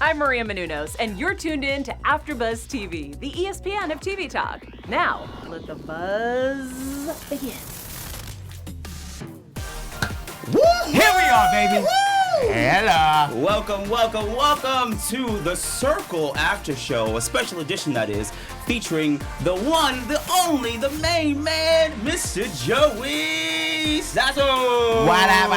I'm Maria Menounos, and you're tuned in to AfterBuzz TV, the ESPN of TV talk. Now, let the buzz begin. Woo! Here we are, baby. Woo! Hello. Welcome to the Circle After Show, a special edition that is, featuring the one, the only, the main man, Mr. Joey Sasso. What up?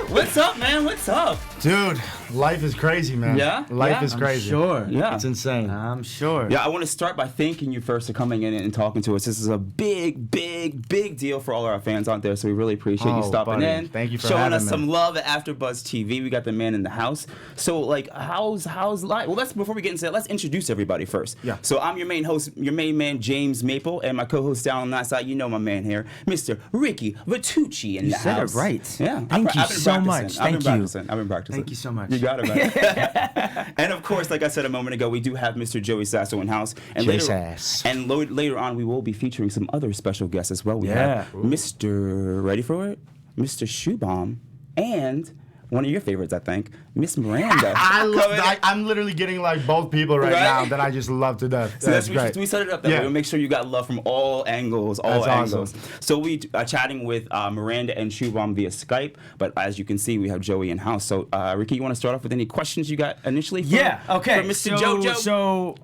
What's up, man? What's up? Dude, life is crazy, man. Yeah? Life is crazy. Sure. Yeah. It's insane. I'm sure. Yeah, I want to start by thanking you first for coming in and talking to us. This is a big deal for all our fans out there, so we really appreciate you stopping buddy. in. Thank you for showing having us me. some love at AfterBuzz TV. We got the man in the house. So, like, how's life? Well, before we get into that, let's introduce everybody first. Yeah. So I'm your main host, your main man, James Maple, and my co-host down on that side, you know my man here, Mr. Ricky Vitucci in the said house. it right. Yeah. Thank you I've been so practicing. much. I've Thank been practicing. Thank you so much. You got it, man. And of course, like I said a moment ago, we do have Mr. Joey Sasso in house. And later on, we will be featuring some other special guests as well. We have Mr. Ready for it? Mr. Shubham and one of your favorites, I think, Miss Miranda. I'm literally getting like both people right now that I just love to death. So That's great. We set it up that way. We'll make sure you got love from all angles, That's angles. awesome. So we are chatting with Miranda and Shubham via Skype, but as you can see, we have Joey in house. So Ricky, you want to start off with any questions you got initially? For Mr. JoJo. So,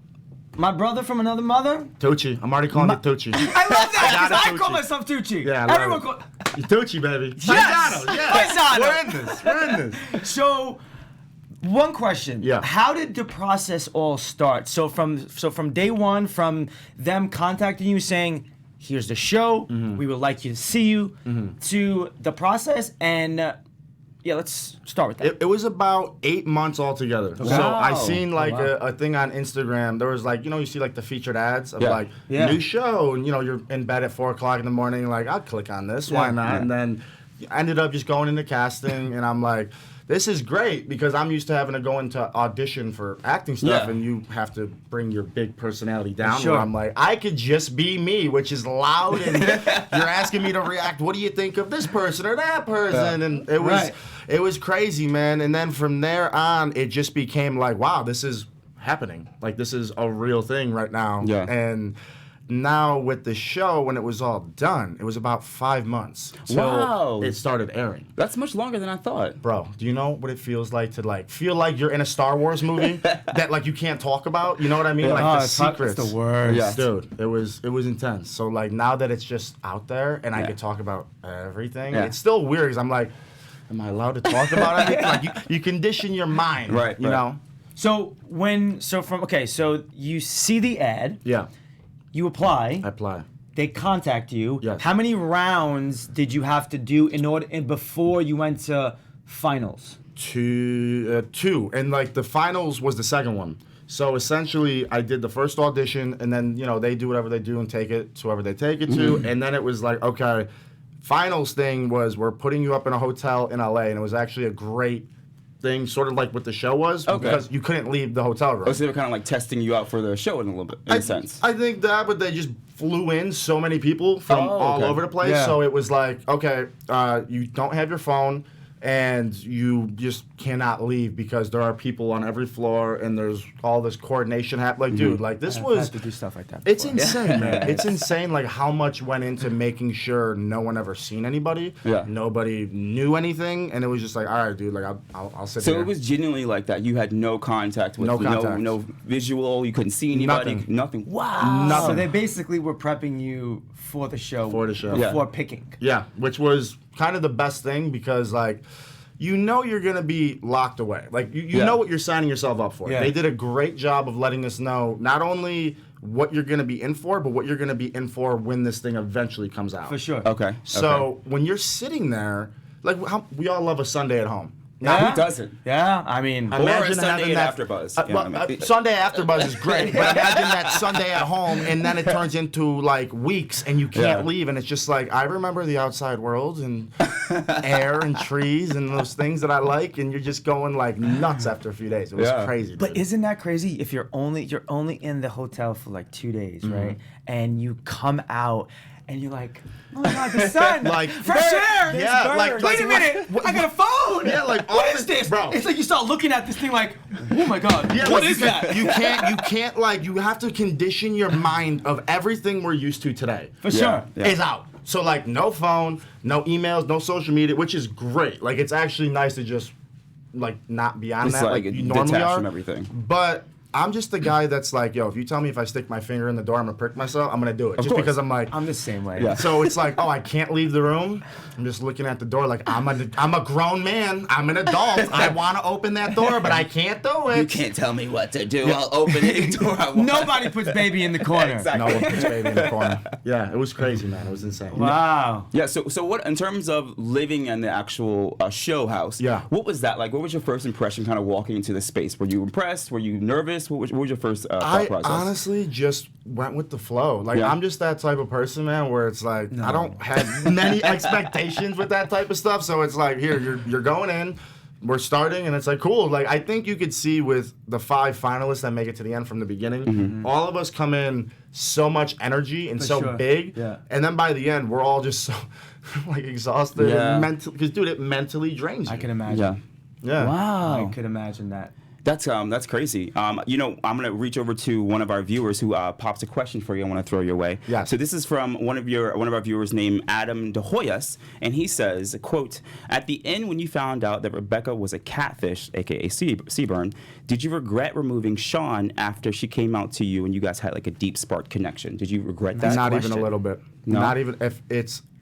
my brother from another mother. Tucci. I'm already calling it Tucci. I love that because I call Tucci. myself Tucci. Yeah, I love Everyone it. call. Tucci, baby. Yes! Paisano, yeah. Paisano. We're in this. So, one question. Yeah. How did the process all start? So from day one, from them contacting you saying, "Here's the show. We would like you to see you," to the process and. Yeah, let's start with that. It was about 8 months altogether. So I seen like a thing on Instagram. There was like, you see like the featured ads of like new show, and you're in bed at 4 o'clock in the morning. Like, I'll click on this. Why not? And then I ended up just going into casting, and I'm like, this is great because I'm used to having to go into audition for acting stuff, and you have to bring your big personality down. Sure. Where I'm like, I could just be me, which is loud, and you're asking me to react. What do you think of this person or that person? And it was crazy, man. And then from there on, it just became like, wow, this is happening. Like, this is a real thing right now. Yeah. And now with the show, when it was all done, it was about 5 months till it started airing. That's much longer than I thought. Bro, do you know what it feels like to feel like you're in a Star Wars movie that like you can't talk about? You know what I mean? Like the secrets. It's the worst. Yeah. Dude, it was intense. So like now that it's just out there and I could talk about everything, it's still weird because I'm like, am I allowed to talk about everything? Like you condition your mind, you know? So so you see the ad. Yeah. You apply. I apply. They contact you. Yes. How many rounds did you have to do before you went to finals? Two, and like the finals was the second one. So essentially, I did the first audition, and then they do whatever they do and take it to whoever they take it to, and then it was like, okay, finals thing was we're putting you up in a hotel in LA, and it was actually a great thing, sort of like what the show was, because you couldn't leave the hotel room. Oh, so they were kind of like testing you out for the show in a little bit, in a sense. I think that, but they just flew in so many people from all over the place, so it was like, okay, you don't have your phone, and you just cannot leave because there are people on every floor, and there's all this coordination happening. Like, dude, like this was. I have to do stuff like that. It's insane, man. It's insane, like how much went into making sure no one ever seen anybody. Yeah. Nobody knew anything, and it was just like, all right, dude, like I'll sit So here. it was genuinely like that. You had no contact with no visual. You couldn't see anybody. Nothing. Wow. Nothing. So they basically were prepping you for the show. Before picking. Yeah, which was kind of the best thing because like. You're going to be locked away. Like, you know what you're signing yourself up for. Yeah. They did a great job of letting us know not only what you're going to be in for, but what you're going to be in for when this thing eventually comes out. For sure. Okay. So when you're sitting there, like we all love a Sunday at home. Now, who doesn't? Yeah, I mean, or a Sunday at AfterBuzz. Sunday AfterBuzz is great, but imagine that Sunday at home, and then it turns into like weeks, and you can't leave, and it's just like I remember the outside world and air and trees and those things that I like, and you're just going like nuts after a few days. It was crazy. But isn't that crazy? If you're only in the hotel for like 2 days, right? And you come out. and you're like, oh my God, the sun, Like, fresh air. yeah, like, wait a minute, I got a phone. Yeah, like, what is this, bro? It's like you start looking at this thing like, oh my God, Yeah, what like, is that? You can't like, you have to condition your mind of everything we're used to today. For sure. Is out. So like, no phone, no emails, no social media, which is great. Like, it's actually nice to just like not be on It's that like you normally detached are. from everything. But I'm just the guy that's like, yo, if you tell me if I stick my finger in the door, I'm gonna prick myself, I'm gonna do it. Just course. because I'm like, I'm the same way. Yeah. so it's like, oh, I can't leave the room. I'm just looking at the door like, I'm a grown man. I'm an adult. I want to open that door, but I can't do it. You can't tell me what to do. I'll open any door I want. Nobody puts baby in the corner. Exactly. No one puts baby in the corner. Yeah, it was crazy, man. It was insane. Wow. Yeah, so what, in terms of living in the actual show house, Yeah. what was that like? What was your first impression kind of walking into the space? Were you impressed? Were you nervous? What was your first thought I process? honestly just went with the flow. Like, Yeah. I'm just that type of person, man, where it's like, I don't have many expectations with that type of stuff. So it's like, here, you're going in, we're starting, and it's like, cool. Like, I think you could see with the 5 finalists that make it to the end from the beginning, all of us come in so much energy and so sure. big. Yeah. And then by the end, we're all just so like exhausted Yeah. and mental, because dude, it mentally drains you. I can imagine. Yeah. Yeah. Wow. I could imagine that. That's crazy. You know, I'm gonna reach over to one of our viewers who pops a question for you. I want to throw your way. Yeah. So this is from one of our viewers named Adam De Hoyas, and he says, "quote At the end, when you found out that Rebecca was a catfish, aka Seaburn, did you regret removing Sean after she came out to you and you guys had like a deep spark connection? Did you regret that?" Not even question? a little bit. No? Not even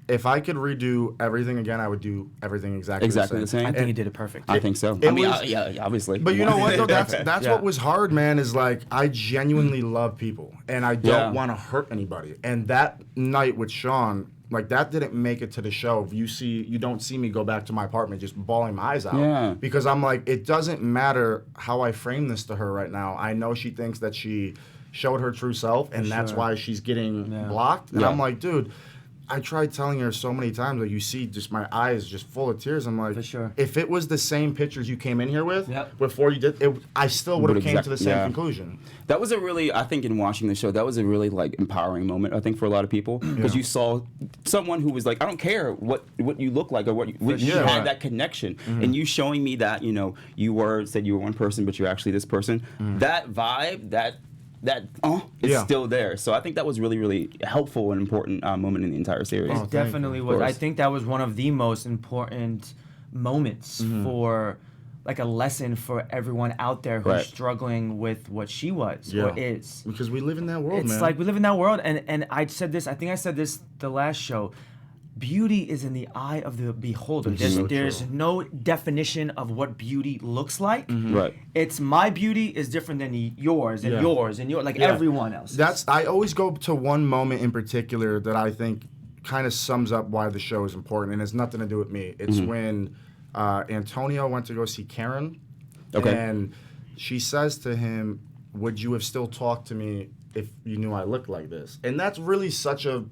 if I could redo everything again, I would do everything exactly Exactly the same. I think he did it perfect. I think so. It I mean, was- yeah, obviously. But you know what though? That's Yeah. what was hard, man. Is like I genuinely love people, and I don't Yeah. want to hurt anybody. And that night with Sean, like that didn't make it to the show. You don't see me go back to my apartment just bawling my eyes out. Yeah. Because I'm like, it doesn't matter how I frame this to her right now. I know she thinks that she showed her true self, and that's why she's getting blocked. And Yeah. I'm like, dude. I tried telling her so many times, like you see just my eyes just full of tears. I'm like, For sure. if it was the same pictures you came in here with Yep. before you did it, I still would have came to the same yeah. conclusion. That was a really, I think, in watching the show, that was a really like empowering moment. I think for a lot of people because you saw someone who was like, I don't care what you look like or what you sure. had that connection, and you showing me that said you were one person, but you're actually this person. That vibe, that is still there. So I think that was really, really helpful and important moment in the entire series. It definitely was. I course. think that was one of the most important moments for like a lesson for everyone out there who's Right. struggling with what she was or is. Because we live in that world, It's man. like we live in that world, and I said this. I think I said this the last show. Beauty is in the eye of the beholder. There's no definition of what beauty looks like. Right. It's my beauty is different than yours and yours and yours, like everyone else. I always go to one moment in particular that I think kind of sums up why the show is important, and it's nothing to do with me. It's when Antonio went to go see Karen, and she says to him, "Would you have still talked to me if you knew I looked like this?" And that's really such a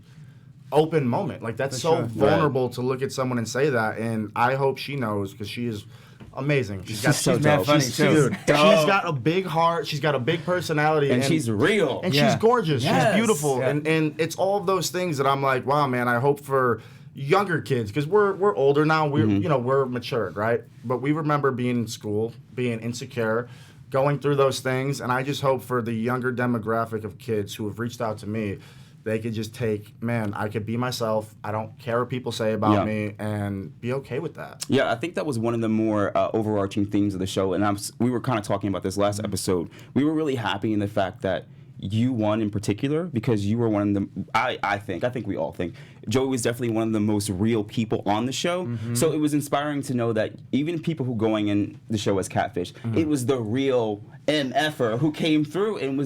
open moment. Like that's so vulnerable to look at someone and say that. And I hope she knows because she is amazing. She's mad funny, too. She's got a big heart. She's got a big personality, And she's real. and she's gorgeous. Yes. She's beautiful, Yeah. and it's all of those things that I'm like, wow, man. I hope for younger kids because we're older now. We're matured, right? But we remember being in school, being insecure, going through those things, and I just hope for the younger demographic of kids who have reached out to me. They could just take, man, I could be myself. I don't care what people say about me and be okay with that. Yeah, I think that was one of the more overarching themes of the show, and we were kind of talking about this last episode. We were really happy in the fact that you won in particular because you were one of the, I think we all think, Joey was definitely one of the most real people on the show. So it was inspiring to know that even people who going in the show as catfish, it was the real MFer who came through and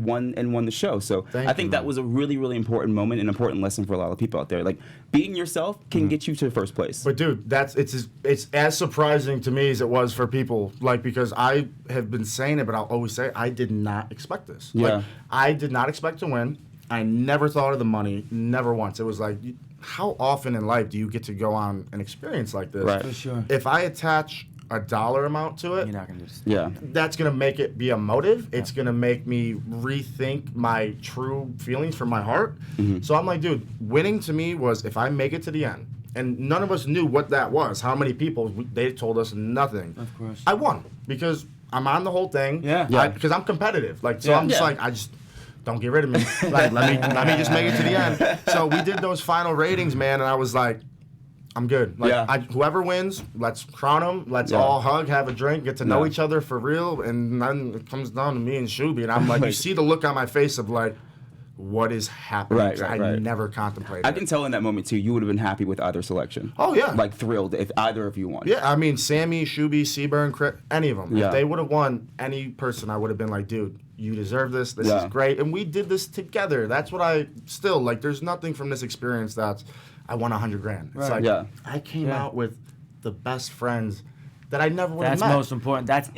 won the show. So I think that was a really, really important moment and important lesson for a lot of people out there. Like being yourself can get you to first place. But dude, it's as surprising to me as it was for people. Like because I have been saying it, but I'll always say I did not expect this. Yeah. Like, I did not expect to win. I never thought of the money, never once. It was like, how often in life do you get to go on an experience like this? Right. For sure. If I attach a dollar amount to it, You're not gonna do this. Yeah. that's gonna make it be a motive. It's gonna make me rethink my true feelings from my heart. So I'm like, dude, winning to me was if I make it to the end. And none of us knew what that was. How many people? They told us nothing. Of course. I won because I'm on the whole thing. Yeah. Because I'm competitive. Like, so I'm just like, I just don't get rid of me. Like, let me just make it to the end. So we did those final ratings, man, and I was like, I'm good. Like, whoever wins, let's crown them. Let's all hug, have a drink, get to know each other for real. And then it comes down to me and Shooby, and I'm like, you see the look on my face of like, what is happening? Right. I never contemplated. I can tell in that moment too, you would have been happy with either selection. Oh yeah, like thrilled if either of you won. Yeah, I mean Sammy, Shooby, Seaburn, Chris, any of them. Yeah. If they would have won, any person, I would have been like, dude, you deserve this. This is great, and we did this together. That's what I still like. There's nothing from this experience that's I won $100 grand. It's like I came out with the best friends that I never would have met. That's most important. That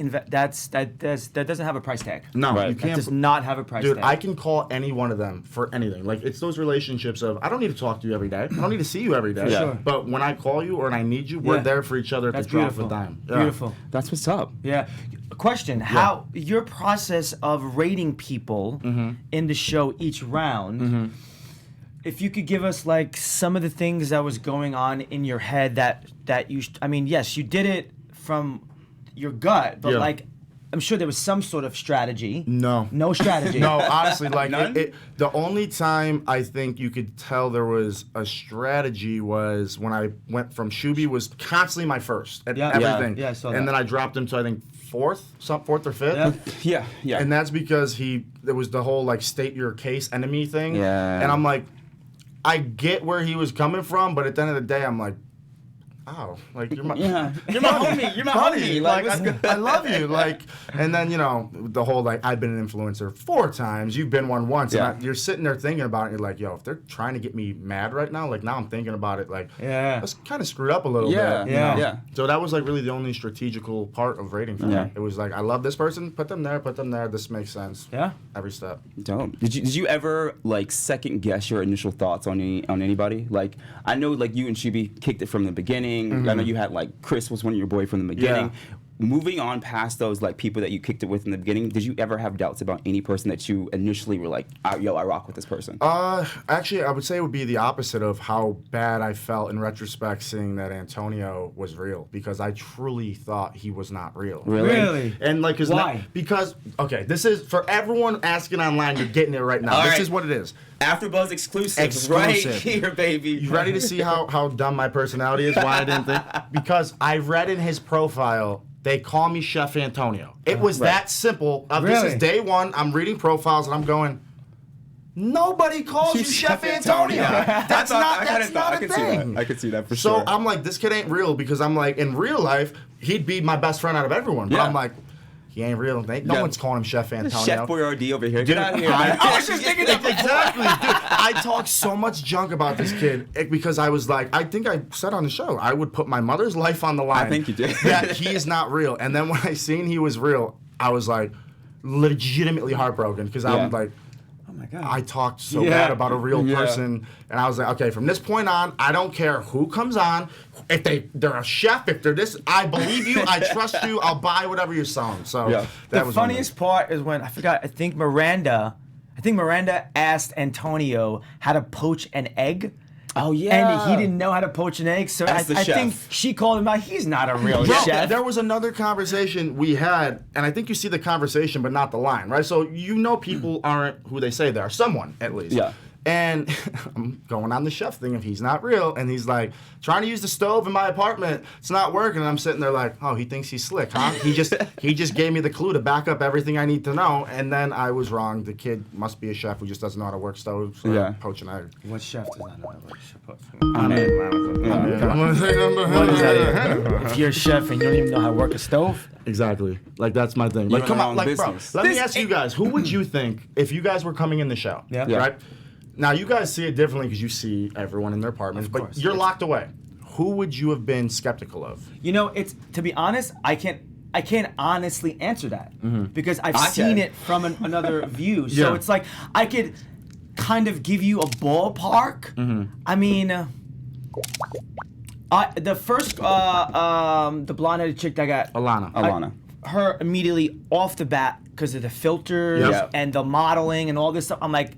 doesn't have a price tag. No, you That can't. does not have a price Dude, tag. I can call any one of them for anything. Like, it's those relationships of, I don't need to talk to you every day. I don't need to see you every day. Sure. But when I call you or when I need you, we're there for each other at That's the drop beautiful. of a dime. Yeah. Beautiful. That's what's up. Yeah. Question: How your process of rating people in the show each round? If you could give us like some of the things that was going on in your head that you, I mean, yes, you did it from your gut, but like, I'm sure there was some sort of strategy. No strategy. No, honestly, like None? the only time I think you could tell there was a strategy was when I went from Shooby was constantly my first at everything. Yeah, I saw and that. then I dropped him to I think fourth or fifth. Yeah. Yeah. And that's because there was the whole like state your case enemy thing. Yeah. And I'm like, I get where he was coming from, but at the end of the day, I'm like, oh, like you're my homie. You're my homie. Like I love you. Like, and then the whole like I've been an influencer 4 times. You've been one once. Yeah. And you're sitting there thinking about it. And you're like, yo, if they're trying to get me mad right now, like now I'm thinking about it. Like, that's kind of screwed up a little bit. Yeah. So that was like really the only strategical part of rating for me. It was like I love this person. Put them there. Put them there. This makes sense. Yeah. Every step. Dope. Did you ever like second guess your initial thoughts on anybody? Like I know like you and Shooby kicked it from the beginning. I know you had like Chris was one of your boys from the beginning. Moving on past those like people that you kicked it with in the beginning, did you ever have doubts about any person that you initially were like, I rock with this person? Actually, I would say it would be the opposite of how bad I felt in retrospect seeing that Antonio was real because I truly thought he was not real. Really? And like, why? Because this is for everyone asking online. You're getting it right now. This is what it is. AfterBuzz exclusive right here, baby. You ready to see how dumb my personality is? Why I didn't think? Because I read in his profile. They call me Chef Antonio. It was that simple. This is day one. I'm reading profiles and I'm going, nobody calls you Chef Antonio. That's not a thing. I could see that for sure. So I'm like, this kid ain't real because I'm like, in real life, he'd be my best friend out of everyone. But I'm like, he ain't real. No one's calling him Chef Antonio. Chef Boyardee over here. Get out of here. I was just thinking that exactly. Dude, I talked so much junk about this kid because I was like, I think I said on the show, I would put my mother's life on the line. I think you did. That he is not real. And then when I seen he was real, I was like legitimately heartbroken because I was like, oh my God. I talked so bad about a real person. And I was like, okay, from this point on, I don't care who comes on. If they're a chef, if they're this, I believe you, I trust you, I'll buy whatever you're selling. So that the was funniest part is when I think Miranda asked Antonio how to poach an egg. Oh yeah. And he didn't know how to poach an egg, so I think she called him out. He's not a real chef. There was another conversation we had, and I think you see the conversation, but not the line, right? So people aren't who they say they are, someone at least. Yeah. And I'm going on the chef thing if he's not real, and he's like trying to use the stove in my apartment. It's not working, and I'm sitting there like, oh, he thinks he's slick, huh? He just gave me the clue to back up everything I need to know, and then I was wrong. The kid must be a chef who just doesn't know how to work stoves or poach an egg. What chef does not know how to work stoves? What is that? If you're a chef and you don't even know how to work a stove? Exactly. Like that's my thing. You're Like come on, like bro. business. Let me ask you guys, who would you think if you guys were coming in the show? Right? Now you guys see it differently because you see everyone in their apartments, but you're locked away. Who would you have been skeptical of? It's to be honest, I can't honestly answer that because I've seen it from another view. So it's like I could kind of give you a ballpark. I mean, The first, the blonde-headed chick that got Alana. Her immediately off the bat because of the filters and the modeling and all this stuff. I'm like,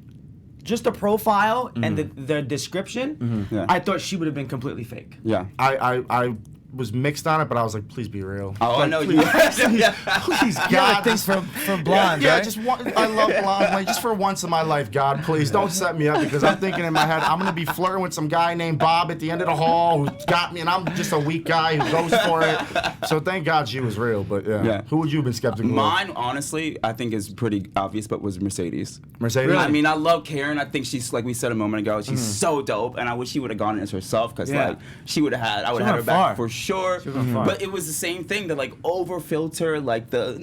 just the profile and the description. I thought she would have been completely fake. Yeah. I was mixed on it, but I was like, please be real. Oh, like, I know please, you. please, God. Things for blondes, Yeah, right? just I love blondes. Like, just for once in my life, God, please don't set me up because I'm thinking in my head I'm gonna be flirting with some guy named Bob at the end of the hall who got me, and I'm just a weak guy who goes for it. So thank God she was real. But yeah. Who would you have been skeptical of? Mine, honestly, I think is pretty obvious, but was Mercedes. Mercedes? I mean, I love Karen. I think she's, like we said a moment ago, she's so dope, and I wish she would have gone as herself because like she would have had, I would have had her back for sure. But it was the same thing, that like over filter, like the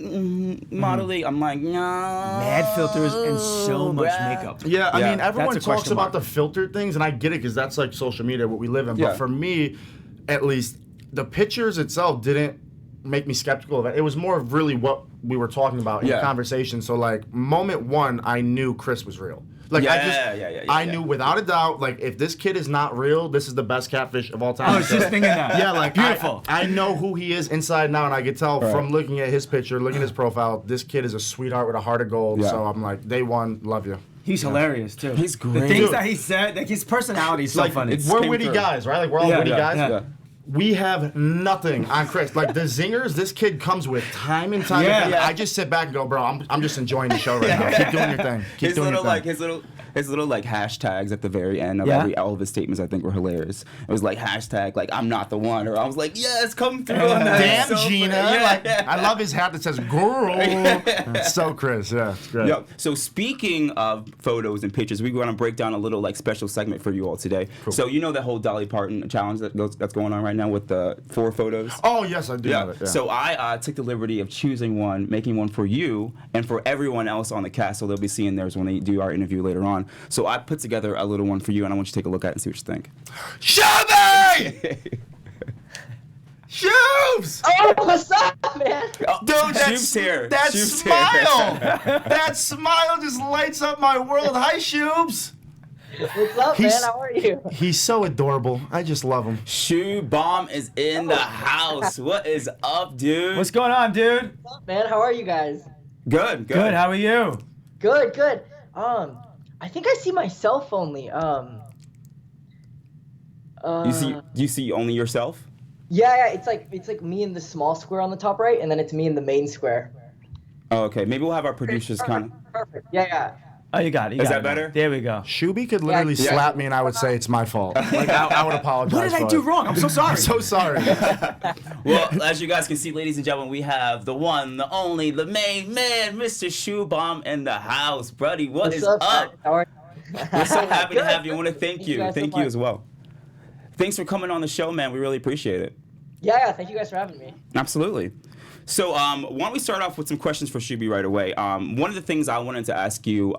modeling. I'm like, no. Mad filters and so much makeup. Yeah, I mean, everyone That's a talks about mark. the filtered things, and I get it because that's like social media, what we live in. But for me, at least, the pictures itself didn't make me skeptical of it. It was more of really what we were talking about in the conversation. So like, moment one, I knew Chris was real. Like I knew without a doubt, like if this kid is not real, this is the best catfish of all time. I was just thinking that. Yeah, like beautiful. I know who he is inside now, and I could tell from looking at his picture, looking at his profile, this kid is a sweetheart with a heart of gold. So I'm like, day one, love you. He's hilarious too. He's great. The things that he said, like his personality is so funny. We're witty guys, right? Like we're all witty guys. Yeah. We have nothing on Chris. Like the zingers, this kid comes with time and time again. I just sit back and go, bro, I'm just enjoying the show right now. Keep doing your thing. Keep doing your thing. His little like hashtags at the very end of all of his statements, I think, were hilarious. It was like hashtag like I'm not the one, or I was like, yes, come through on that. Damn, so Gina. Like, I love his hat that says girl. It's so Chris, it's great. Yep. So speaking of photos and pictures, we're going to break down a little like special segment for you all today. Cool. So you know that whole Dolly Parton challenge that's going on right now with the 4 photos? Oh yes, I do know it. Yeah. So I took the liberty of choosing one, making one for you and for everyone else on the cast, so they'll be seeing theirs when they do our interview later on. So I put together a little one for you, and I want you to take a look at it and see what you think. Shubham! Shubes! Oh, what's up, man? Dude, here. That Shub's smile! Here. That smile just lights up my world. Hi, Shubes! What's up, man? How are you? He's so adorable. I just love him. Shubham is in the house. What is up, dude? What's going on, dude? What's up, man? How are you guys? Good. Good. How are you? Good. I think I see myself only. You see only yourself? Yeah. It's like me in the small square on the top right, and then it's me in the main square. Oh, okay. Maybe we'll have our producers kind of. Perfect. Yeah. Oh, you got it. Is that better? There we go. Shooby could literally slap me, and I would say it's my fault. Like I would apologize. What did I do wrong? I'm so sorry. I'm so sorry. Well, as you guys can see, ladies and gentlemen, we have the one, the only, the main man, Mr. Shubham in the house. Buddy, What's up? How are you? We're so happy to have you. I want to thank you. Thank you Thank you as well. Thanks for coming on the show, man. We really appreciate it. Yeah. Thank you guys for having me. Absolutely. So why don't we start off with some questions for Shooby right away. One of the things I wanted to ask you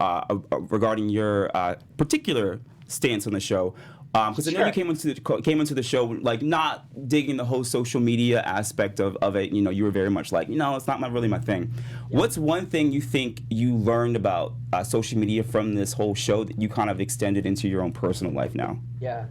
regarding your particular stance on the show, because I know you came into the show like not digging the whole social media aspect of it. You know, you were very much like, it's not really my thing. Yeah. What's one thing you think you learned about social media from this whole show that you kind of extended into your own personal life now? Yeah.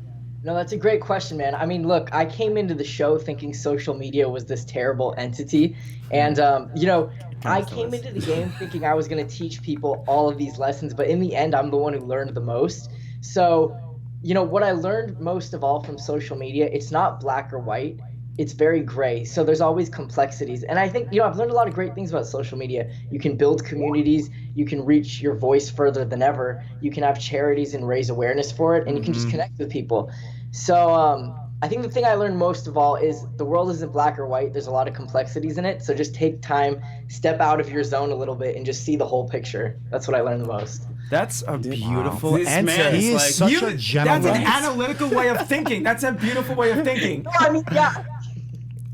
No, that's a great question, man. I mean, look, I came into the show thinking social media was this terrible entity. And, I came into the game thinking I was going to teach people all of these lessons. But in the end, I'm the one who learned the most. So, what I learned most of all from social media, it's not black or white. It's very gray. So there's always complexities. And I think, I've learned a lot of great things about social media. You can build communities. You can reach your voice further than ever. You can have charities and raise awareness for it. And you can just connect with people. So I think the thing I learned most of all is the world isn't black or white. There's a lot of complexities in it. So just take time, step out of your zone a little bit, and just see the whole picture. That's what I learned the most. That's a beautiful answer. Man He is like, such a gentleman. That's an analytical way of thinking. That's a beautiful way of thinking. No, I mean, yeah.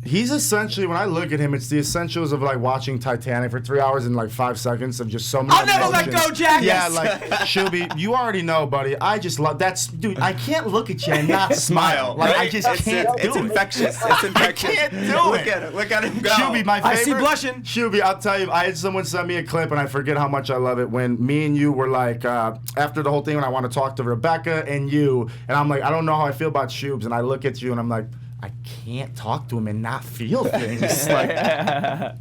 He's essentially, when I look at him, it's the essentials of like watching Titanic for 3 hours and like 5 seconds of just so many I'll never let emotions. go, Jack. Yeah, like Shooby, you already know, buddy. I just love dude. I can't look at you and not smile. Like I just can't do it. It's infectious. It's infectious. I can't do Look it. at it. Look at him go. Shooby, my favorite. I see blushing. Shooby, I'll tell you, I had someone send me a clip, and I forget how much I love it, when me and you were like, after the whole thing, when I want to talk to Rebecca and you, and I'm like, I don't know how I feel about Shoobs, and I look at you, and I'm like, I can't talk to him and not feel things. Like,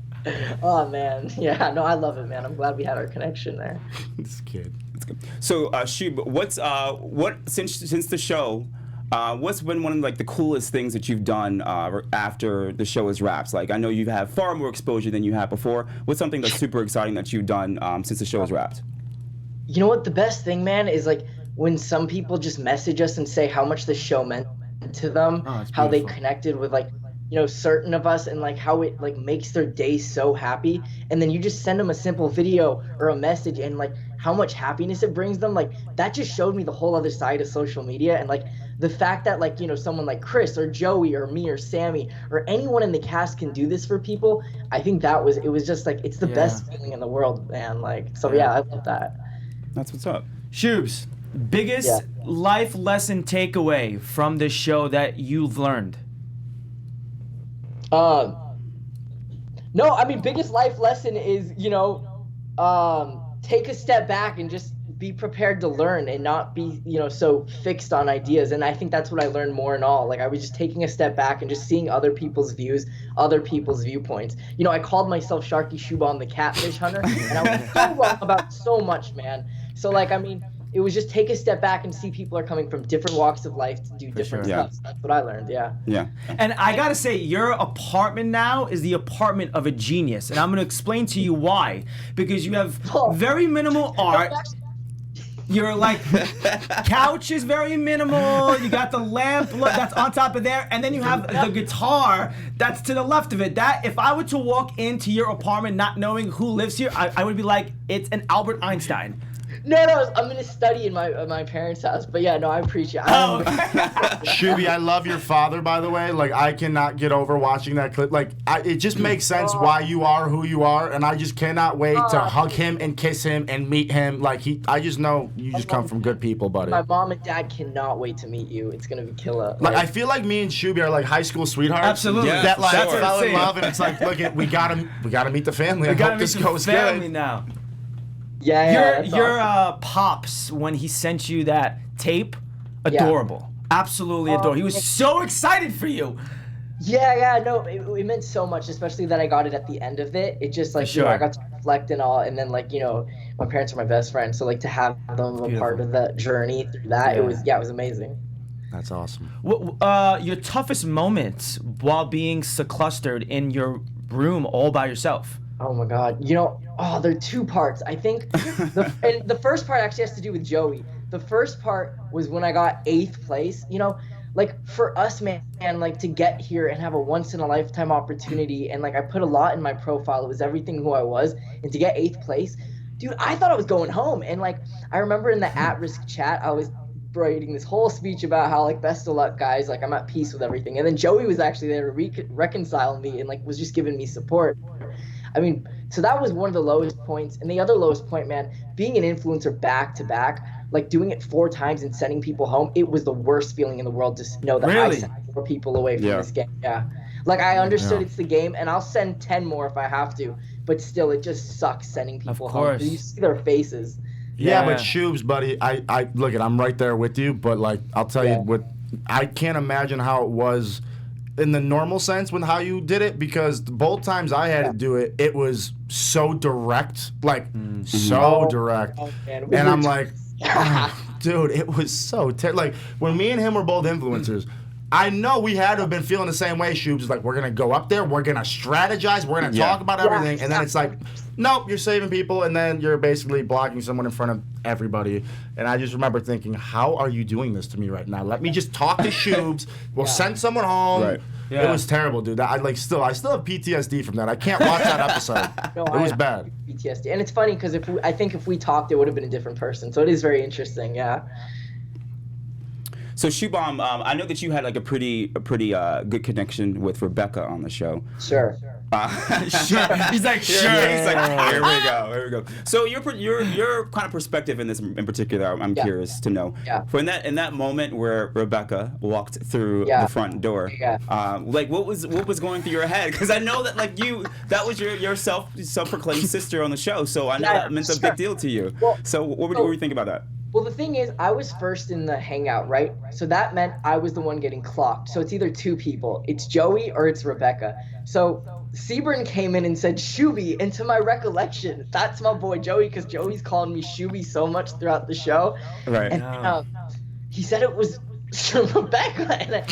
Oh man, yeah, no, I love it, man. I'm glad we had our connection there. this kid. So, Shub, since the show, what's been one of like the coolest things that you've done after the show is wrapped? Like, I know you have far more exposure than you had before. What's something that's super exciting that you've done since the show is wrapped? You know what? The best thing, man, is like when some people just message us and say how much the show meant to them, how they connected with like, you know, certain of us, and like how it like makes their day so happy. And then you just send them a simple video or a message, and like how much happiness it brings them. Like that just showed me the whole other side of social media. And like the fact that like, you know, someone like Chris or Joey or me or Sammy or anyone in the cast can do this for people, I think it was just like, it's the best feeling in the world, man. Like, so yeah, I love that. That's what's up. Shubes, biggest life lesson takeaway from this show that you've learned? No, I mean, biggest life lesson is, you know, take a step back and just be prepared to learn and not be, you know, so fixed on ideas. And I think that's what I learned more and all. Like I was just taking a step back and just seeing other people's views, other people's viewpoints. You know, I called myself Sharky Shubham the catfish hunter, and I was so wrong about so much, man. So like, I mean, it was just take a step back and see people are coming from different walks of life to do different stuff. So that's what I learned, Yeah. And I gotta say, your apartment now is the apartment of a genius. And I'm gonna explain to you why. Because you have very minimal art. You're like, couch is very minimal. You got the lamp that's on top of there. And then you have the guitar that's to the left of it. That, if I were to walk into your apartment not knowing who lives here, I would be like, it's an Albert Einstein. No, I'm gonna study in my parents' house. But yeah, no, I appreciate it. Shooby, I love your father, by the way. Like, I cannot get over watching that clip. Like, it just makes sense why you are who you are, and I just cannot wait to hug him and kiss him and meet him. Like, I just know you just come from good people, buddy. My mom and dad cannot wait to meet you. It's gonna be killer. Like, I feel like me and Shooby are like high school sweethearts. Absolutely. Yeah, That like that's fell in love, and it's like, look, we gotta meet the family. I hope this goes family good. now. Yeah, Your pops, when he sent you that tape, adorable. Absolutely adorable. He was so excited for you. Yeah, no, it meant so much, especially that I got it at the end of it. It just like, you know, I got to reflect and all, and then like, you know, my parents are my best friends, so like to have them a part of the journey through that, it was amazing. That's awesome. Your toughest moments while being seclustered in your room all by yourself? Oh my God, you know, there are two parts. I think the first part actually has to do with Joey. The first part was when I got 8th place. You know, like for us, man, like to get here and have a once in a lifetime opportunity, and like I put a lot in my profile. It was everything who I was, and to get 8th place, dude, I thought I was going home. And like I remember in the at-risk chat, I was writing this whole speech about how like best of luck, guys, like I'm at peace with everything. And then Joey was actually there to reconcile me and like was just giving me support. I mean, so that was one of the lowest points. And the other lowest point, man, being an influencer back to back, like doing it 4 times and sending people home, it was the worst feeling in the world to know that I sent 4 people away from this game. Yeah. Like I understood it's the game, and I'll send 10 more if I have to, but still it just sucks sending people home. You see their faces. Yeah, but Shoobs, buddy, I look at, I'm right there with you, but like I'll tell you what, I can't imagine how it was in the normal sense with how you did it, because both times I had to do it, it was so direct, like so direct, and I'm like, dude, it was so like when me and him were both influencers. I know we had to have been feeling the same way, Shoobs. Like, we're going to go up there, we're going to strategize, we're going to talk about everything, and then it's like, nope, you're saving people, and then you're basically blocking someone in front of everybody. And I just remember thinking, how are you doing this to me right now? Let me just talk to Shoobs. We'll send someone home. Right. Yeah. It was terrible, dude. I still have PTSD from that. I can't watch that episode. It was bad. PTSD. And it's funny because I think if we talked, it would have been a different person. So it is very interesting, yeah. So Shubham, I know that you had like a pretty good connection with Rebecca on the show. Sure. He's like, sure. Yeah, he's like, here we go. So your kind of perspective in this in particular, I'm curious to know. Yeah. For in that moment where Rebecca walked through the front door, like what was going through your head? Because I know that like that was your self-proclaimed sister on the show, so I know that meant a big deal to you. Well, so what were you thinking about that? Well, the thing is, I was first in the hangout, right? So that meant I was the one getting clocked. So it's either two people. It's Joey or it's Rebecca. So Seaburn came in and said Shooby, and to my recollection, that's my boy Joey, because Joey's calling me Shooby so much throughout the show. Right. And he said it was Rebecca. And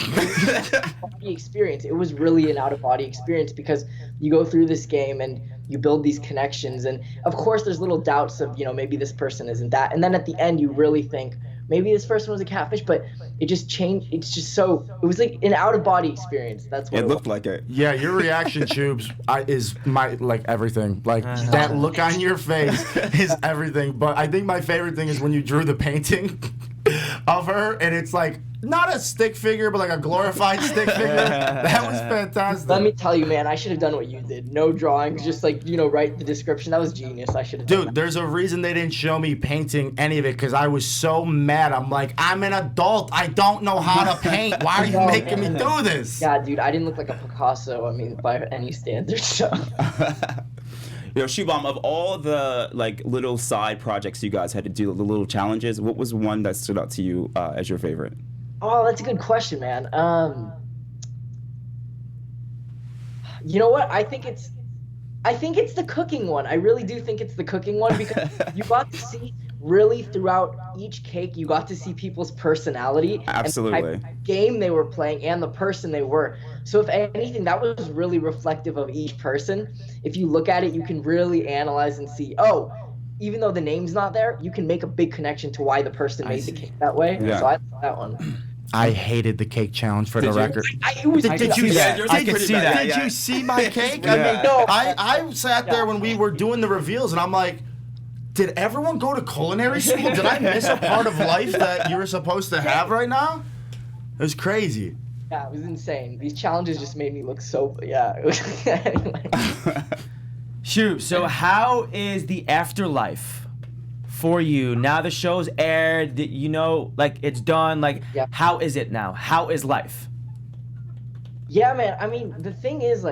body experience. It was really an out-of-body experience because you go through this game and you build these connections, and of course there's little doubts of, maybe this person isn't that, and then at the end you really think maybe this person was a catfish, but it just changed. It was like an out-of-body experience. That's what it looked like it. Yeah, your reaction, Shubes, is my everything. Like that look on your face is everything. But I think my favorite thing is when you drew the painting of her, and it's like not a stick figure, but like a glorified stick figure. That was fantastic. Let me tell you, man, I should have done what you did. No drawings, just like, write the description. That was genius. I should have done Dude, there's a reason they didn't show me painting any of it, because I was so mad. I'm like, I'm an adult. I don't know how to paint. Why are you making me do this? Yeah, dude, I didn't look like a Picasso, by any standard, so. Shubham, of all the little side projects you guys had to do, the little challenges, what was one that stood out to you as your favorite? Oh, that's a good question, man. You know what? I think it's the cooking one. I really do think it's the cooking one, because you got to see really throughout each cake, you got to see people's personality. Absolutely. And the type of game they were playing and the person they were. So if anything, that was really reflective of each person. If you look at it, you can really analyze and see, even though the name's not there, you can make a big connection to why the person made the cake that way. Yeah. So I like that one. I hated the cake challenge for the record. Did you see my cake? Yeah. I sat there when we were doing the reveals, and I'm like, did everyone go to culinary school? Did I miss a part of life that you were supposed to have right now? It was crazy. Yeah, it was insane. These challenges just made me look so, anyway. Shoot, so how is the afterlife for you now? The show's aired, it's done. How is it now? How is life? Yeah, man. The thing is,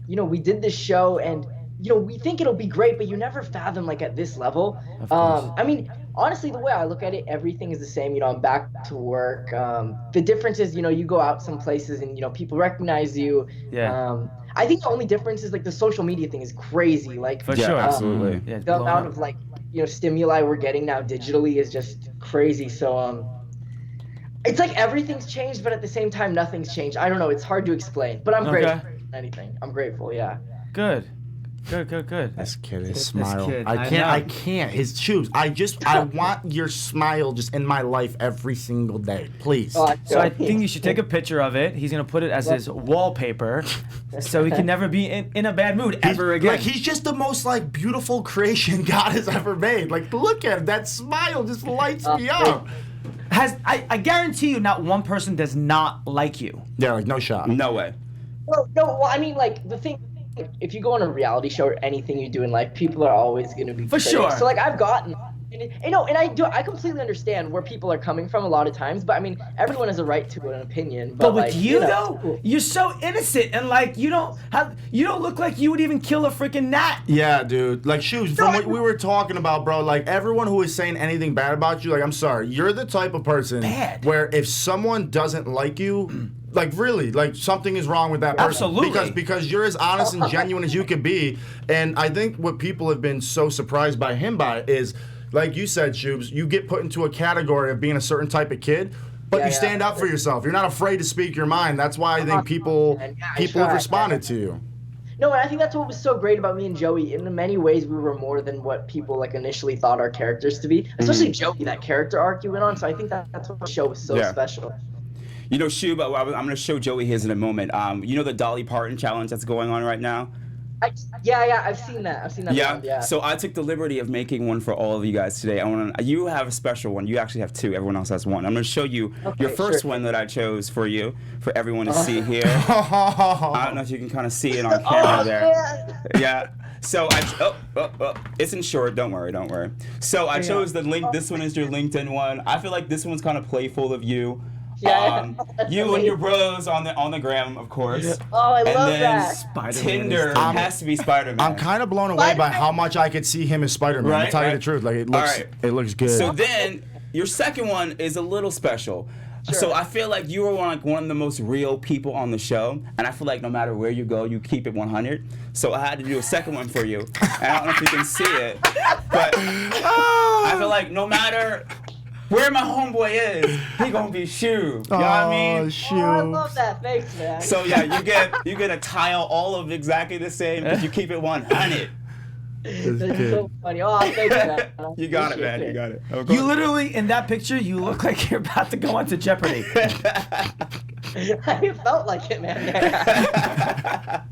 we did this show, and we think it'll be great, but you never fathom at this level. Of course. Honestly, the way I look at it, everything is the same. I'm back to work. The difference is, you go out some places and people recognize you. Yeah. I think the only difference is the social media thing is crazy. For sure, absolutely. Yeah, the amount of stimuli we're getting now digitally is just crazy. So it's everything's changed, but at the same time nothing's changed. I don't know. It's hard to explain, but I'm grateful for anything. I'm grateful. Yeah. Good. This kid, his smile. Kid, I can't. His shoes. I want your smile just in my life every single day, please. So I think you should take a picture of it. He's gonna put it as his wallpaper, so he can never be in a bad mood ever again. He's just the most beautiful creation God has ever made. Look at him. That smile just lights me up. I guarantee you, not one person does not like you. Yeah, no shot. No way. No. Well, the thing. If you go on a reality show or anything you do in life, people are always going to be for sure. So I've gotten, I completely understand where people are coming from a lot of times, but everyone has a right to an opinion. But with you though, you're so innocent, and you don't look like you would even kill a freaking gnat. Yeah, dude. Shoes, from what we were talking about, bro, everyone who is saying anything bad about you, I'm sorry, you're the type of person where if someone doesn't like you, really, something is wrong with that person. Absolutely. Because you're as honest and genuine as you could be. And I think what people have been so surprised by him by is, like you said, Shubes, you get put into a category of being a certain type of kid, but you stand up for yourself. You're not afraid to speak your mind. That's why I think people have responded to you. No, and I think that's what was so great about me and Joey. In many ways, we were more than what people initially thought our characters to be. Especially Joey, that character arc you went on. So I think that's what the show was so special. Shub, I'm going to show Joey his in a moment. The Dolly Parton challenge that's going on right now? I've seen that. Yeah. So I took the liberty of making one for all of you guys today. You have a special one. You actually have two. Everyone else has one. I'm going to show you your first one that I chose for you, for everyone to see here. I don't know if you can kind of see it on camera there. Yeah. So it's in short. Don't worry. So I chose the link. This one is your LinkedIn one. I feel like this one's kind of playful of you. You and your bros on the gram, of course. Oh, I love that. Spider-Man Tinder has to be Spider-Man. I'm kind of blown away by how much I could see him as Spider-Man. To tell you the truth, it looks good. So then your second one is a little special. Sure. So I feel like you are one of the most real people on the show, and I feel like no matter where you go, you keep it 100. So I had to do a second one for you. And I don't know if you can see it, but I feel like no matter where my homeboy is, he gonna be Shoob. You know what I mean? Oh, I love that. Thanks, man. So yeah, you get a tile all of exactly the same, but you keep it 100. That's so funny. Oh, thank you, man. You got it, man. You got it. Oh, You literally, in that picture, you look like you're about to go on to Jeopardy. I felt like it, man.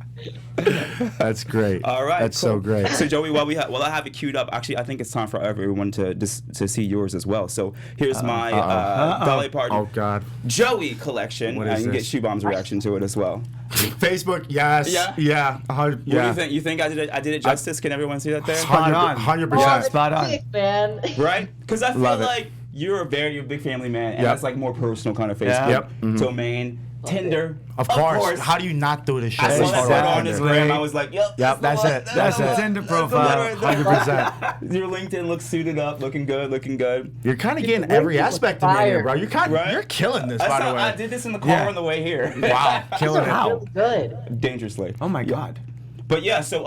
That's great. All right, That's cool. so great. So Joey, while I have it queued up, actually I think it's time for everyone to see yours as well. So here's my Dolly Parton Oh God. Joey collection. What And is you can get this? Shubham's reaction to it as well. Facebook, yes. Yeah? Yeah. What do you think? You think I did it justice? Can everyone see that there? Spot on. 100%. Spot on. Sick, man. Right? Because I feel Love it. like you're a big family man, and Yep. that's like more personal kind of Facebook Yeah. Yep. Mhm. domain. Tinder. Of course. How do you not do this shit? I saw It's that hard photo on Tinder. his gram. I was like, yep. Yep, that's the it. one. That's the it. one. Tinder That's the one profile. right there. 100%. Your LinkedIn looks suited up, looking good. You're kind of getting every aspect of me here, bro. Right? You're killing this, I by the way. did this in the car on the way here. Wow, killing it. Really good. Dangerously. Oh my God. But yeah, so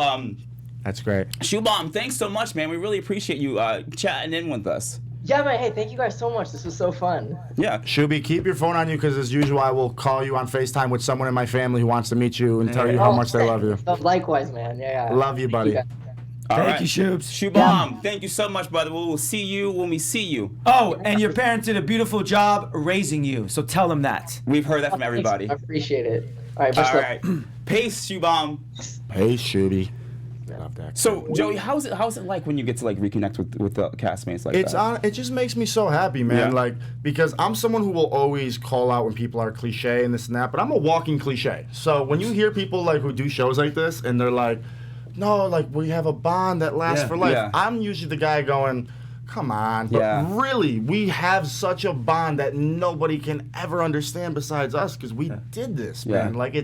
That's great. Shubham, thanks so much, man. We really appreciate you chatting in with us. Yeah, man. Hey, thank you guys so much. This was so fun. Yeah. Shooby, keep your phone on you because as usual, I will call you on FaceTime with someone in my family who wants to meet you and tell you how much they love you. Oh, likewise, man. Yeah. Love you, buddy. guys. All Thank right. you, Shoobs. Shubham, thank you so much, brother. We will see you when we see you. Oh, and your parents did a beautiful job raising you, so tell them that. We've heard that from Thanks, everybody. I appreciate it. All right, best All luck. right. Peace, Shubham. Hey, Shooby. Love that. So, Joey, how's it like when you get to like reconnect with the castmates like It's that? on. It just makes me so happy, man. Yeah. Like because I'm someone who will always call out when people are cliche and this and that, but I'm a walking cliche. So when you hear people like who do shows like this and they're like, "No, like we have a bond that lasts for life," Yeah. I'm usually the guy going, "Come on," but really, we have such a bond that nobody can ever understand besides us because we did this, man. Like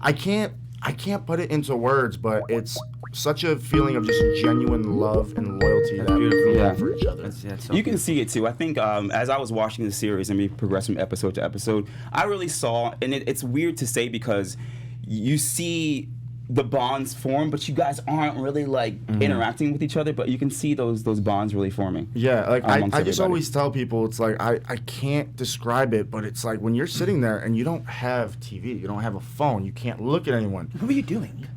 I can't put it into words, but it's such a feeling of just genuine love and loyalty that we have for each other. You can see it too. I think as I was watching the series and we progressed from episode to episode, I really saw, and it's weird to say because you see the bonds form, but you guys aren't really like interacting with each other, but you can see those bonds really forming. Yeah, like I just everybody. always tell people, it's like I can't describe it, but it's like when you're sitting there and you don't have TV, you don't have a phone, you can't look at anyone. What were you doing?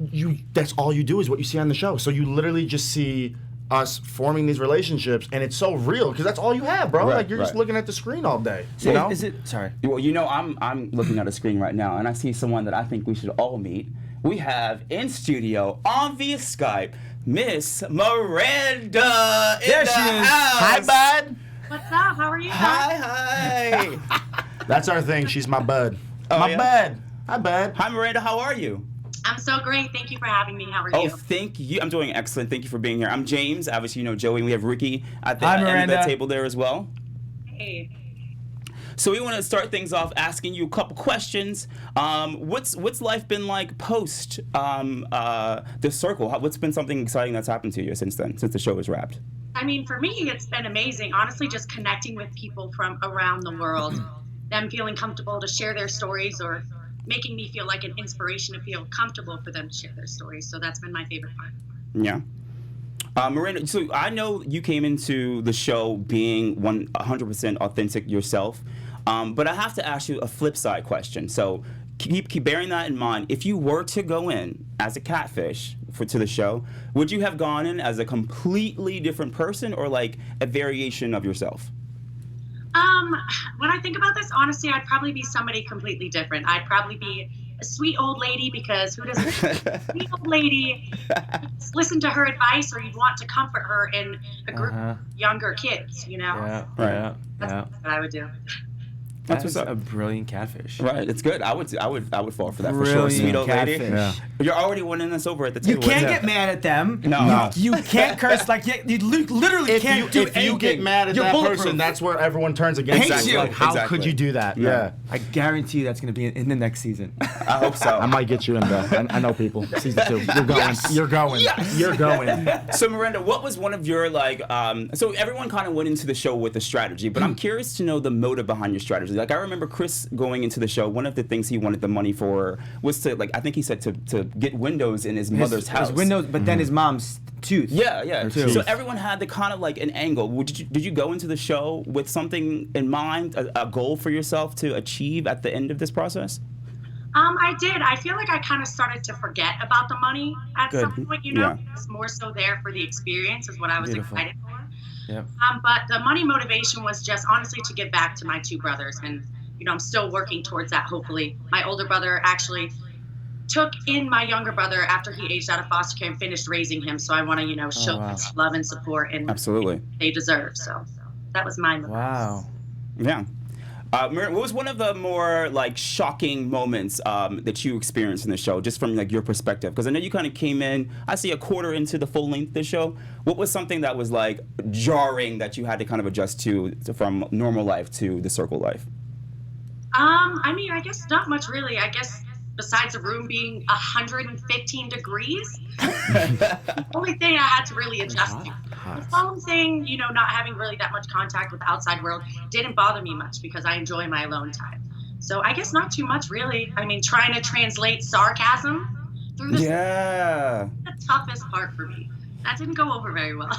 That's all you do is what you see on the show. So you literally just see us forming these relationships, and it's so real because that's all you have, bro. Right, like you're just right. looking at the screen all day. So You know? is it? Sorry. Well, you know, I'm looking at a screen right now, and I see someone that I think we should all meet. We have in studio on via Skype, Miss Miranda in There the she is. house. Hi, bud. What's up? How are you? Hi. That's our thing. She's my bud. Oh, my yeah? bud. Hi, bud. Hi, Miranda. How are you? I'm so great. Thank you for having me. How are Oh, you? thank you. I'm doing excellent. Thank you for being here. I'm James. Obviously, you know Joey. We have Ricky at the Hi, end of Miranda. the table there as well. Hey. So we want to start things off asking you a couple questions. What's life been like post the circle? What's been something exciting that's happened to you since then, since the show is wrapped? I mean, for me, it's been amazing. Honestly, just connecting with people from around the world, them feeling comfortable to share their stories or making me feel like an inspiration to feel comfortable for them to share their stories. So that's been my favorite part. Yeah. Miranda, so I know you came into the show being 100% authentic yourself, but I have to ask you a flip side question. So keep bearing that in mind. If you were to go in as a catfish to the show, would you have gone in as a completely different person or like a variation of yourself? When I think about this, honestly, I'd probably be somebody completely different. I'd probably be a sweet old lady because who doesn't sweet old lady listen to her advice or you'd want to comfort her in a group of younger kids, you know? Yeah. Right. That's what I would do. That's what's up. A brilliant catfish. Right, it's good. I would fall for that for sure. Brilliant Sweet old lady. catfish. Yeah. You're already winning us over at the You table. can't get mad at them. No. You can't curse like you literally can't do If you anything. get mad at You're that bulletproof. person, that's where everyone turns against Hates you. you. Like, how Exactly. could you do that? Yeah. Yeah. I guarantee you that's going to be in the next season. I hope so. I might get you in there. I know people. Season 2. You're going. Yes. You're going. Yes. You're going. So Miranda, what was one of your so everyone kind of went into the show with a strategy, but I'm curious to know the motive behind your strategy. Like I remember Chris going into the show, one of the things he wanted the money for was to I think he said to get windows in his mother's house. His windows, but then his mom's tooth. Yeah. tooth. So everyone had the kind of like an angle. Did you go into the show with something in mind, a goal for yourself to achieve at the end of this process? I did. I feel like I kind of started to forget about the money at Good. some point, Yeah. It was more so there for the experience is what I was Beautiful. excited for. Yep. But the money motivation was just honestly to give back to my two brothers. And, I'm still working towards that, hopefully. My older brother actually took in my younger brother after he aged out of foster care and finished raising him. So I want to, show wow. them love and support and Absolutely. they deserve. So that was my motivation. Wow. Yeah. What was one of the more shocking moments that you experienced in the show, just from your perspective? Because I know you kind of came in, I see a quarter into the full length of the show. What was something that was jarring that you had to kind of adjust to from normal life to the circle life? I guess not much really. I guess besides the room being 115 degrees, the only thing I had to really adjust to. The following thing, not having really that much contact with the outside world didn't bother me much because I enjoy my alone time. So I guess not too much really. Trying to translate sarcasm through this Yeah. is the toughest part for me. That didn't go over very well.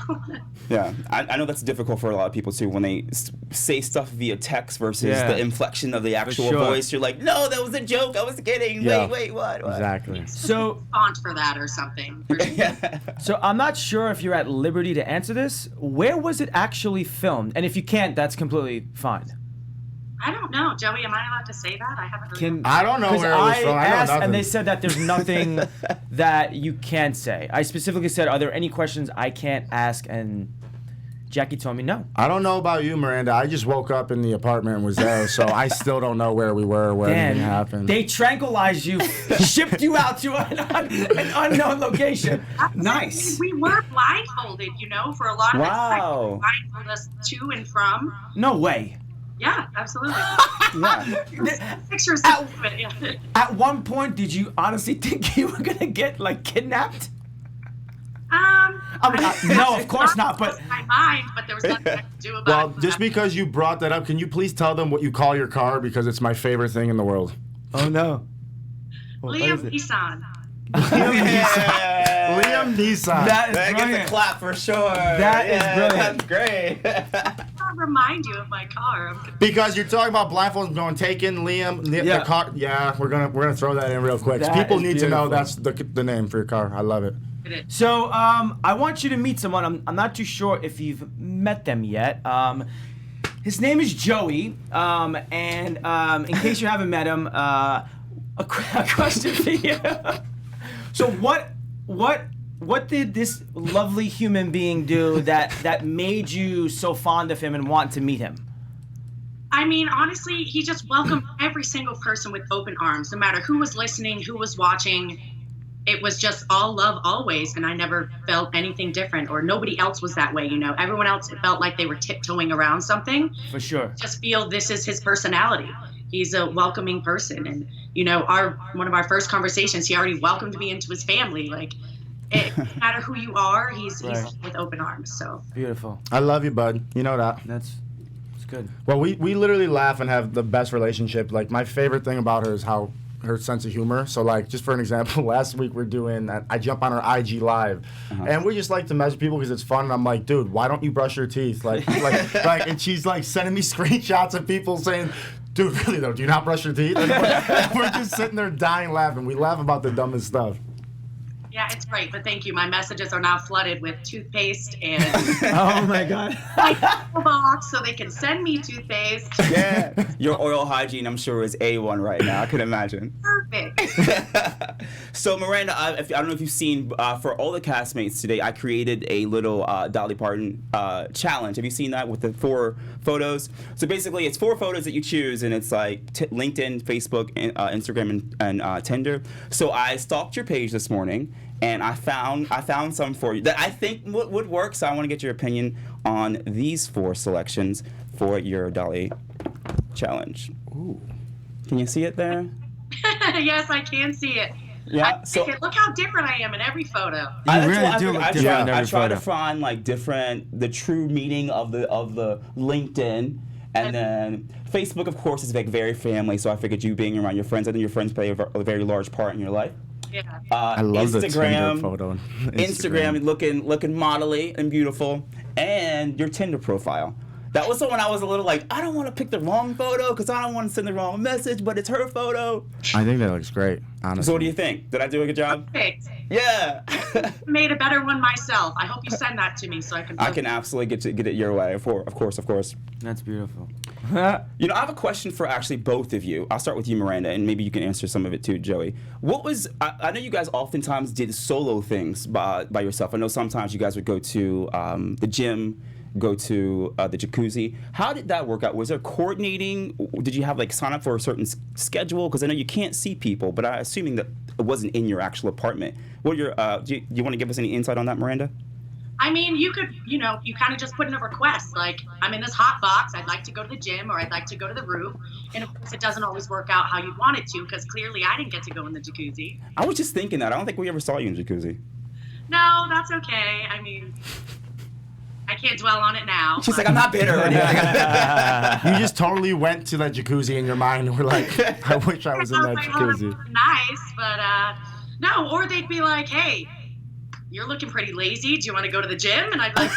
Yeah, I know that's difficult for a lot of people too when they say stuff via text versus the inflection of the actual voice. You're like, no, that was a joke. I was kidding. Yeah. Wait, what? Exactly. So Font for that or something. So I'm not sure if you're at liberty to answer this. Where was it actually filmed? And if you can't, that's completely fine. I don't know, Joey. Am I allowed to say that? I haven't really. I don't know 'Cause where it was from. I know asked, nothing. and they said that there's nothing that you can't say. I specifically said, are there any questions I can't ask? And Jackie told me no. I don't know about you, Miranda. I just woke up in the apartment and was there, so I still don't know where we were, where anything happened. They tranquilized you, shipped you out to an unknown location. Nice. We were blindfolded, for a lot of Wow. it. Blindfolded us to and from. No way. Yeah, absolutely. Yeah. Pictures. At one point, did you honestly think you were gonna get kidnapped? No, of course not. But my mind, but there was nothing I could do about Well, it. just because you brought that up, can you please tell them what you call your car? Because it's my favorite thing in the world. oh no. Liam Neeson. Liam Neeson. That is That gets a brilliant. clap for sure. That is brilliant. That's great. I'll remind you of my car. Because you're talking about blindfolds going taken, Liam, the car. Yeah, we're gonna throw that in real quick. That People is need to know beautiful. that's the name for your car. I love it. So, I want you to meet someone. I'm not too sure if you've met them yet. His name is Joey. And in case you haven't met him, a question for you. So, what did this lovely human being do that made you so fond of him and want to meet him? Honestly, he just welcomed every single person with open arms, no matter who was listening, who was watching. It was just all love always, and I never felt anything different, or nobody else was that way, Everyone else, it felt like they were tiptoeing around something. For sure. Just feel this is his personality. He's a welcoming person, and one of our first conversations, he already welcomed me into his family. It doesn't matter who you are, he's with open arms. So Beautiful. I love you, bud. You know that. That's good. Well, we literally laugh and have the best relationship. My favorite thing about her is how her sense of humor. So just for an example, last week we're doing, I jump on her IG live, and we just like to message people because it's fun. And I'm like, dude, why don't you brush your teeth? And she's sending me screenshots of people saying, dude, really though, do you not brush your teeth? And we're just sitting there dying laughing. We laugh about the dumbest stuff. Yeah, it's great, but thank you. My messages are now flooded with toothpaste and Oh my God. like box so they can send me toothpaste. Yeah. Your oil hygiene, I'm sure, is A1 right now. I can imagine. Perfect. So, Miranda, I don't know if you've seen, for all the castmates today, I created a little Dolly Parton challenge. Have you seen that with the 4 photos? So basically, it's 4 photos that you choose, and it's like LinkedIn, Facebook, Instagram, and Tinder. So I stalked your page this morning, and I found some for you that I think would work. So I want to get your opinion on these 4 selections for your Dolly challenge. Ooh, can you see it there? Yes, I can see it. Yeah. Look how different I am in every photo. You really do look different in every I try to photo. find like the true meaning of the LinkedIn, and then Facebook, of course, is like very family. So I figured you being around your friends, I think your friends play a very large part in your life. Yeah. I love the Tinder photo. Instagram looking modelly and beautiful, and your Tinder profile. That was the one I was a little like, I don't want to pick the wrong photo because I don't want to send the wrong message, but it's her photo. I think that looks great, honestly. So what do you think? Did I do a good job? Perfect. Yeah. Made a better one myself. I hope you send that to me so I can. I can absolutely get it your way. Of course. That's beautiful. You know, I have a question for actually both of you. I'll start with you, Miranda, and maybe you can answer some of it too, Joey. What was, I know you guys oftentimes did solo things by yourself. I know sometimes you guys would go to the gym, go to the jacuzzi. How did that work out? Was there coordinating? Did you have like sign up for a certain schedule? Because I know you can't see people, but I'm assuming that it wasn't in your actual apartment. What are your, do you want to give us any insight on that, Miranda? I mean, you could, you kind of just put in a request, like, I'm in this hot box, I'd like to go to the gym, or I'd like to go to the roof. And of course, it doesn't always work out how you want it to, because clearly I didn't get to go in the jacuzzi. I was just thinking that. I don't think we ever saw you in the jacuzzi. No, that's okay. I mean, I can't dwell on it now. She's like, I'm not bitter or anything. You just totally went to that jacuzzi in your mind and were like, I wish I was in that jacuzzi. Nice, but no, or they'd be like, hey, you're looking pretty lazy. Do you want to go to the gym? And I'd be like,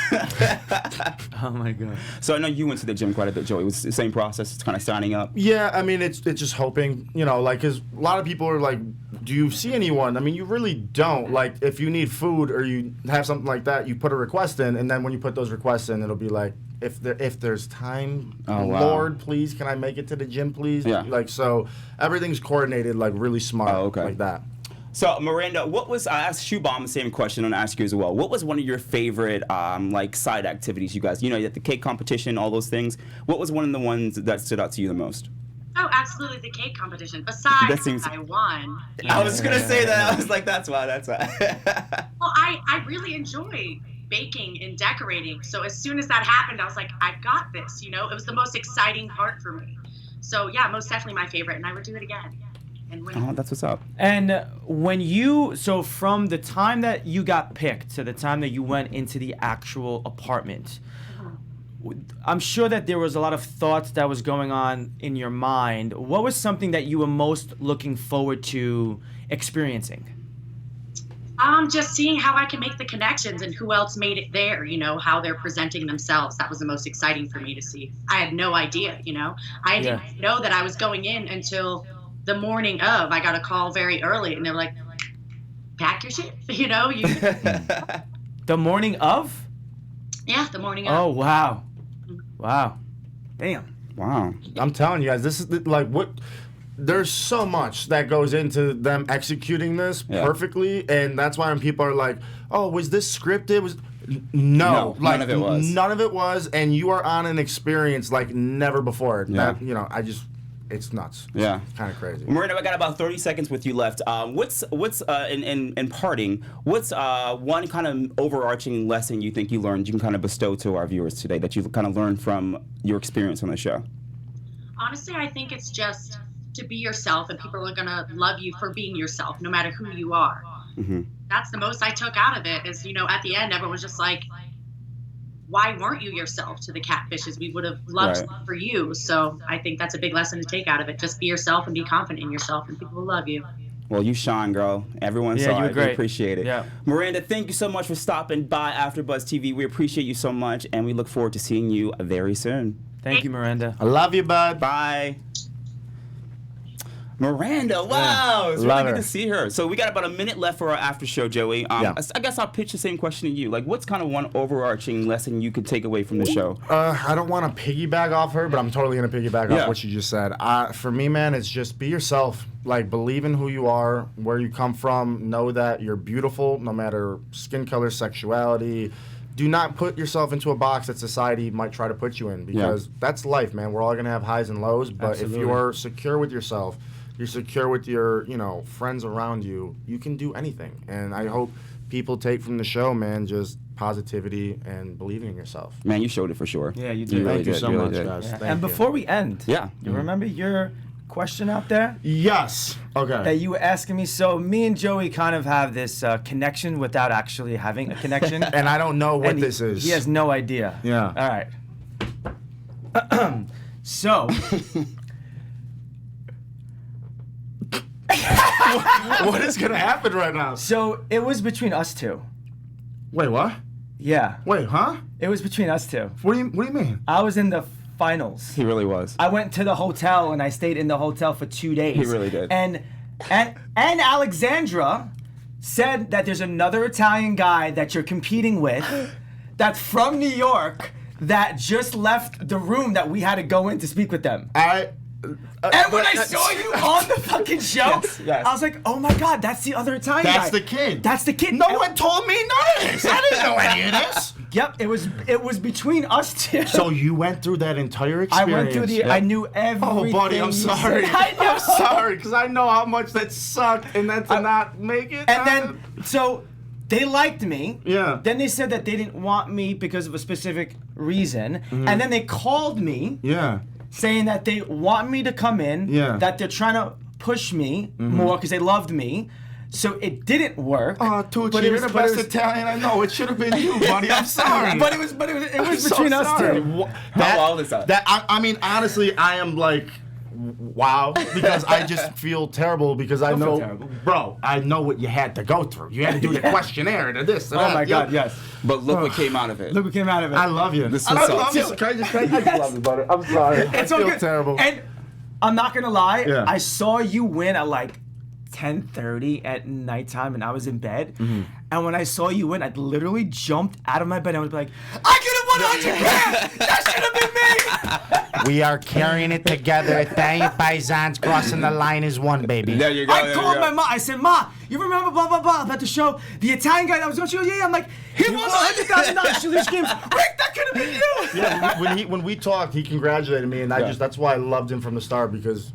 Oh my God. So I know you went to the gym quite a bit, Joey. It was the same process. It's kind of signing up. Yeah, I mean, it's just hoping, like, because a lot of people are like, do you see anyone? I mean, you really don't. Like, if you need food or you have something like that, you put a request in, and then when you put those requests in, it'll be like, if there's time, Oh, wow. Lord, please, can I make it to the gym, please? Yeah. Like, so everything's coordinated, like, really smart, Oh, okay. like that. So, Miranda, I asked Shubham the same question, I'm going to ask you as well. What was one of your favorite, like, side activities you guys, you had the cake competition, all those things. What was one of the ones that stood out to you the most? oh, absolutely, the cake competition. Besides, I won. I was going to say that. I was like, that's why. Well, I really enjoy baking and decorating. So as soon as that happened, I was like, I've got this, It was the most exciting part for me. So, yeah, most definitely my favorite, and I would do it again. And win. Oh, that's what's up. And so from the time that you got picked to the time that you went into the actual apartment, I'm sure that there was a lot of thoughts that was going on in your mind. What was something that you were most looking forward to experiencing? Just seeing how I can make the connections and who else made it there, how they're presenting themselves. That was the most exciting for me to see. I had no idea, I didn't know that I was going in until the morning of. I got a call very early, and they were like, pack your shit, The morning of? Yeah, the morning of. Oh, wow. Wow. Damn. Wow. I'm telling you guys, this is like there's so much that goes into them executing this perfectly, and that's why when people are like, oh, was this scripted? No, like, none of it was. None of it was, and you are on an experience like never before. Yeah. That, it's nuts. Yeah. It's kind of crazy. Miranda, I got about 30 seconds with you left. What's in parting, what's one kind of overarching lesson you think you learned you can kind of bestow to our viewers today that you've kind of learned from your experience on the show? Honestly, I think it's just to be yourself, and people are going to love you for being yourself, no matter who you are. Mm-hmm. That's the most I took out of it is, at the end, everyone was just like, why weren't you yourself to the catfishes? We would have loved for you. So I think that's a big lesson to take out of it. Just be yourself and be confident in yourself, and people will love you. Well, you shine, girl. Everyone saw you were it. great. We appreciate it. Yeah. Miranda, thank you so much for stopping by AfterBuzz TV. We appreciate you so much, and we look forward to seeing you very soon. Thank you, Miranda. I love you, bud. Bye. Miranda, wow. It's Love really good her. to see her. So we got about a minute left for our after show, Joey. Yeah. I guess I'll pitch the same question to you. Like, what's kind of one overarching lesson you could take away from the show? I don't want to piggyback off her, but I'm totally going to piggyback off what you just said. For me, man, it's just be yourself. Like, believe in who you are, where you come from. Know that you're beautiful, no matter skin color, sexuality. Do not put yourself into a box that society might try to put you in, because that's life, man. We're all going to have highs and lows, but if you are secure with yourself, you're secure with your, friends around you, you can do anything. And I hope people take from the show, man, just positivity and believing in yourself. Man, you showed it for sure. Yeah, you did. Thank you so much, did. guys. Yeah. Thank And you. before we end, Yeah. you remember your question out there? Yes. Okay. That you were asking me. So me and Joey kind of have this connection without actually having a connection. And I don't know what And this is. He has no idea. Yeah. All right. So. What is going to happen right now? So it was between us two. Wait, what? Yeah. Wait, huh? It was between us two. What do you mean? I was in the finals. He really was. I went to the hotel and I stayed in the hotel for 2 days. He really did. And Alexandra said that there's another Italian guy that you're competing with that's from New York that just left the room that we had to go in to speak with them. And when I saw you on the fucking show, Yes. I was like, oh my God, that's the other Italian guy. That's the kid. That's the kid. No one told me none of this. I didn't know any of this. Yep, it was between us two. So you went through that entire I experience. went through the. I knew everything. Oh, buddy, I'm you sorry. said. I know. I'm sorry, because I know how much that sucked, and then to not make it. And then, so they liked me. Yeah. Then they said that they didn't want me because of a specific reason. And then they called me Yeah. saying that they want me to come in. Yeah. That they're trying to push me more because they loved me. So it didn't work. Oh, Tucci, you're the best Italian I know. It should have been you, buddy. I'm sorry. But it was so between us sorry. two. How old is that? I mean, honestly, I am like, wow, because I just feel terrible because I know, bro, I know what you had to go through. You had to do the questionnaire to this. To Oh that. my God, yes. But look what came out of it. Look what came out of it. I love you. This I was love you. so- Can I just love you, buddy? I'm sorry. It's I all feel good. terrible. And I'm not gonna lie, Yeah. I saw you win at like 10:30 at nighttime, and I was in bed. And when I saw you win, I literally jumped out of my bed and I was like, I could have won 100 grand! That should have been me! We are carrying it together. Italian paisans crossing the line is one, baby. There you go. I there called you go. my mom. I said, Ma, you remember blah, blah, blah about the show? The Italian guy that was on the show? Yeah, I'm like, he won $100,000 Challenge games. Rick, that could have been you! Yeah, when we talked, he congratulated me, and that's why I loved him from the start, because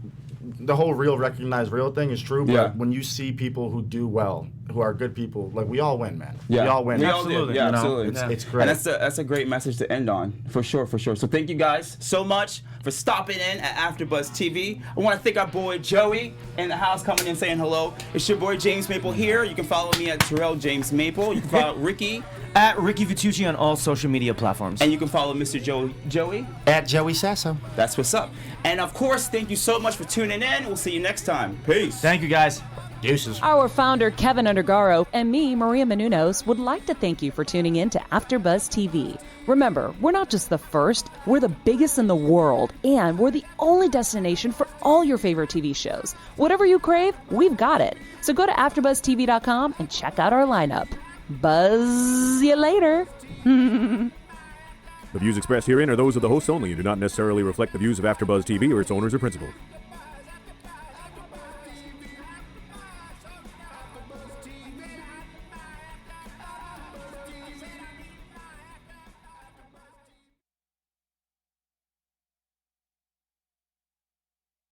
the whole real recognize real thing is true, but when you see people who do well, who are good people, like, we all win, man. Yeah. We all win. We all did. Yeah, absolutely. It's great. And that's a great message to end on, for sure, for sure. So thank you guys so much for stopping in at AfterBuzz TV. I want to thank our boy Joey in the house coming in saying hello. It's your boy James Maple here. You can follow me at Terrell James Maple. You can follow Ricky. At Ricky Vitucci on all social media platforms. And you can follow Mr. Joey. At Joey Sasso. That's what's up. And of course, thank you so much for tuning in. We'll see you next time. Peace. Thank you, guys. Deuces. Our founder, Keven Undergaro, and me, Maria Menounos, would like to thank you for tuning in to AfterBuzz TV. Remember, we're not just the first, we're the biggest in the world, and we're the only destination for all your favorite TV shows. Whatever you crave, we've got it. So go to AfterBuzzTV.com and check out our lineup. Buzz you later. The views expressed herein are those of the hosts only and do not necessarily reflect the views of AfterBuzz TV or its owners or principals.